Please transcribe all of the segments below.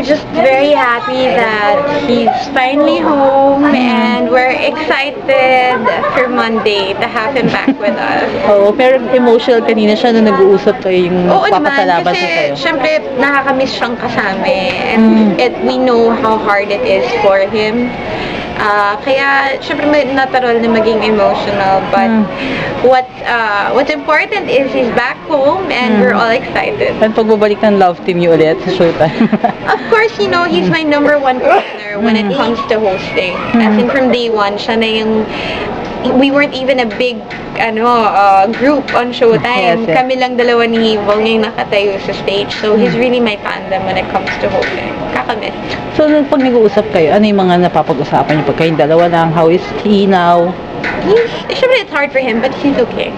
we're just very happy that he's finally home and we're excited for Monday to have him back with us. Oo, pero emotional kanina siya nung nag-uusap kayo yung Oo naman, papasalamat kasi siya sa'yo. syempre nakakamiss siyang kasama and we know how hard it is for him. Kaya syempre natural na maging emotional, but what's important is he's back home and we're all excited. At pagbabalik ng love team niyo ulit sa Showtime. Of course, you know, he's my number one partner when it comes to hosting. As in from day one, siya na yung we weren't even a big group on Showtime. Yes, yes. Kami lang dalawa ni Hibong yung nakatayo sa stage. So he's really my tandem when it comes to hosting. Kakamiss. So, pag nag-uusap kayo, ano yung mga napapag-usapan niyo? Pag kayong dalawa lang, how is he now? Siyempre, it's hard for him, but he's okay.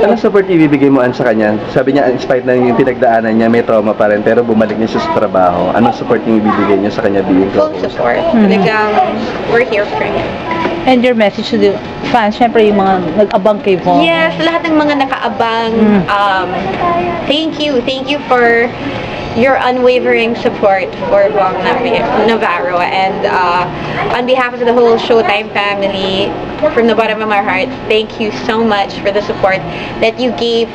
Anong support ibibigay mo sa kanya? Sabi niya, in spite na yung pinagdaanan niya, may trauma pa rin, pero bumalik niya siya sa trabaho. Anong support yung ibibigay niyo sa kanya being Full co-host? support. Talagang, we're here for him. And your message to the fans, syempre yung mga nag-abang kay Vong. Yes, lahat ng mga nakaabang, thank you for your unwavering support for Vong Navarro, and on behalf of the whole Showtime family, from the bottom of my heart, thank you so much for the support that you gave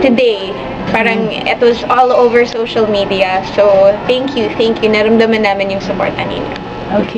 today. Parang it was all over social media, so thank you, naramdaman namin yung support kanina. Okay.